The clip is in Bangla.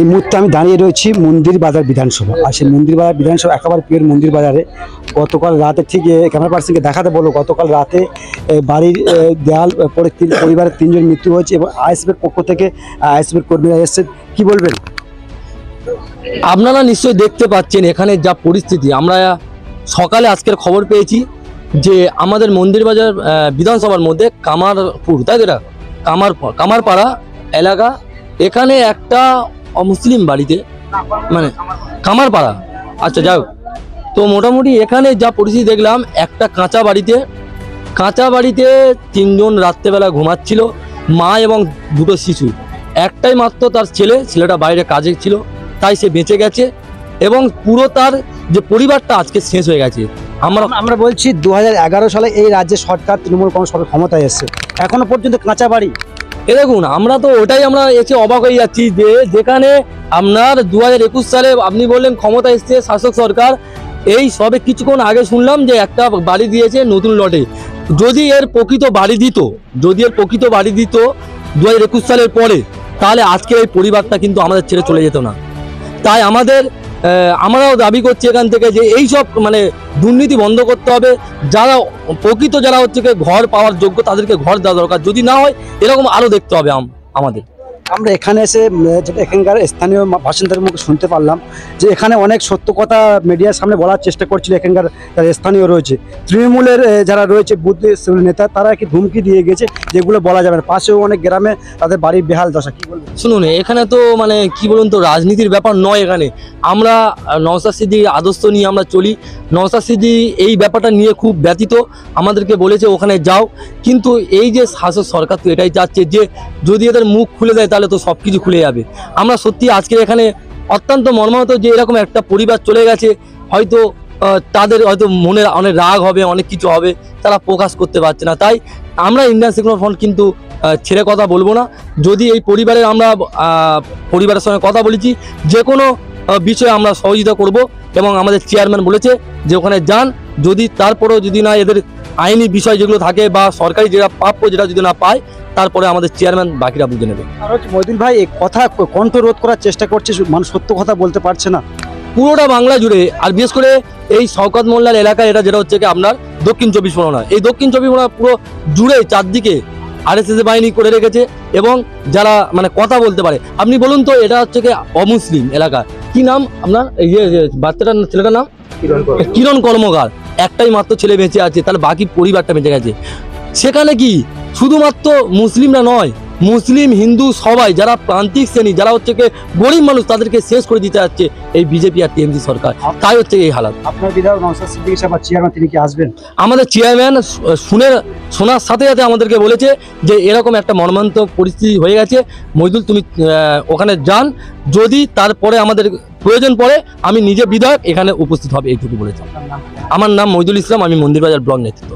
এই মুহূর্তে আমি দাঁড়িয়ে রয়েছি মন্দির বাজার বিধানসভা। আর সেই মন্দির বাজার বিধানসভা একেবারে পিওর মন্দির বাজারে গতকাল রাতে ঠিক ক্যামেরা পার্সনকে দেখাতে বলো, গতকাল রাতে বাড়ির দেয়াল পড়ে পরিবারের 3 জন মৃত্যু হয়েছে এবং আইএসএফের পক্ষ থেকে আইএসএফের কর্মীরা এসেছেন। কি বলবেন? আপনারা নিশ্চয়ই দেখতে পাচ্ছেন এখানে যা পরিস্থিতি। আমরা সকালে আজকের খবর পেয়েছি যে আমাদের মন্দিরবাজার বিধানসভার মধ্যে কামারপুর, তাই তো, কামারপাড়া এলাকা, এখানে একটা অমুসলিম বাড়িতে, মানে কামারপাড়া, আচ্ছা যাই হোক, তো মোটামুটি এখানে যা পরিস্থিতি দেখলাম, একটা কাঁচা বাড়িতে 3 জন রাত্রেবেলা ঘুমাচ্ছিল, মা এবং 2টো শিশু। একটাই মাত্র তার ছেলেটা বাইরে কাজে ছিল, তাই সে বেঁচে গেছে এবং পুরো তার যে পরিবারটা আজকে শেষ হয়ে গেছে। আমরা বলছি 2011 সালে এই রাজ্যে সরকার তৃণমূল কংগ্রেস সরকার ক্ষমতায় এসেছে, এখনো পর্যন্ত কাঁচা বাড়ি। দেখুন, আমরা তো ওটাই আমরা এসে অবাক হয়ে যাচ্ছি যে যেখানে আপনার 2021 সালে আপনি বললেন ক্ষমতা এসছে শাসক সরকার, এই সবে কিছুক্ষণ আগে শুনলাম যে একটা বাড়ি দিয়েছে নতুন লটে। যদি এর প্রকৃত বাড়ি দিত 2021 সালের পরে, তাহলে আজকে এই পরিবারটা কিন্তু আমাদের ছেড়ে চলে যেত না। তাই আমরাও দাবি করছি এখান থেকে যে এই সব মানে দুর্নীতি বন্ধ করতে হবে। যারা হচ্ছে ঘর পাওয়ার যোগ্য তাদেরকে ঘর দেওয়া দরকার, যদি না হয় এরকম আরও দেখতে হবে আমাদের। আমরা এখানে এসে এখানকার স্থানীয় বাসিন্দাদের মুখে শুনতে পারলাম যে এখানে অনেক সত্য কথা মিডিয়ার সামনে বলার চেষ্টা করছিল এখানকার যারা স্থানীয় রয়েছে, তৃণমূলের যারা রয়েছে বুথ নেতা, তারা কি ধুমকি দিয়ে গেছে যেগুলো বলা যাবে না। পাশেও অনেক গ্রামে তাদের বাড়ির বেহাল দশা। কি বলবেন? শুনুন, এখানে তো মানে কি বলুন তো, রাজনীতির ব্যাপার নয়। এখানে আমরা নওশাদ সিদ্দিকীর আদর্শ নিয়ে আমরা চলি। নওশাদ সিদ্দিকী এই ব্যাপারটা নিয়ে খুব ব্যথিত, আমাদেরকে বলেছে ওখানে যাও, কিন্তু এই যে শাসক সরকার তো এটাই চাচ্ছে যে যদি এদের মুখ খুলে দেয় তাহলে তো সব কিছু খুলে যাবে। আমরা সত্যি আজকে এখানে অত্যন্ত মর্মাহত যে এরকম একটা পরিবার চলে গেছে। হয়তো তাদের হয়তো মনে অনেক রাগ হবে, অনেক কিছু হবে, তারা প্রকাশ করতে পারছে না। তাই আমরা ইন্ডিয়ান সেকুলার ফ্রন্ট কিন্তু ছেড়ে কথা বলবো না। যদি এই আমরা পরিবারের সঙ্গে কথা বলেছি, যে কোনো বিষয়ে আমরা সহযোগিতা করব এবং আমাদের চেয়ারম্যান বলেছে যে ওখানে যান, যদি তারপরেও যদি না এদের আইনি বিষয় যেগুলো থাকে বা সরকারি যেটা প্রাপ্য যেটা যদি না পায়, তারপরে আমাদের চেয়ারম্যান বাকিরা বুঝে নেবে। আর হচ্ছে মইদুল ভাই এই কথা কণ্ঠ রোধ করার চেষ্টা করছে, মানুষ সত্য কথা বলতে পারছে না পুরোটা বাংলা জুড়ে, আর বিশেষ করে এই শওকত মোল্লার এলাকা, এটা যেটা হচ্ছে কি আপনার দক্ষিণ 24 পরগনা, এই দক্ষিণ 24 পরগনা পুরো জুড়ে চারদিকে আরএসএস বাহিনী করে রেখেছে এবং যারা মানে কথা বলতে পারে। আপনি বলুন তো, এটা হচ্ছে কি অমুসলিম এলাকা, কি নাম আপনার ছেলেটার নাম কিরণ কর্মকার, একটাই মাত্র ছেলে বেঁচে আছে, তাহলে বাকি পরিবারটা বেঁচে গেছে। সেখানে কি শুধুমাত্র মুসলিমরা নয়, মুসলিম হিন্দু সবাই, যারা প্রান্তিক শ্রেণী, যারা হচ্ছে গরিব মানুষ, তাদেরকে শেষ করে দিতে যাচ্ছে এই বিজেপি আর টিএমসি সরকার। তাই হচ্ছে এই হালাত। আপনার বিধায়ক নওশাদ সিদ্দিকী সাহেব চেয়ারম্যান, তিনি কি আসবেন? আমাদের চেয়ারম্যান শোনার সাথে সাথে আমাদেরকে বলেছে যে এরকম একটা মর্মান্তিক পরিস্থিতি হয়ে গেছে, মইদুল তুমি ওখানে যান, যদি তারপরে আমাদের প্রয়োজন পড়ে আমি নিজে বিধায়ক এখানে উপস্থিত হবে, এইটুকু বলেছে। আমার নাম মইদুল ইসলাম, আমি মন্দিরবাজার ব্লক নেতৃত্ব।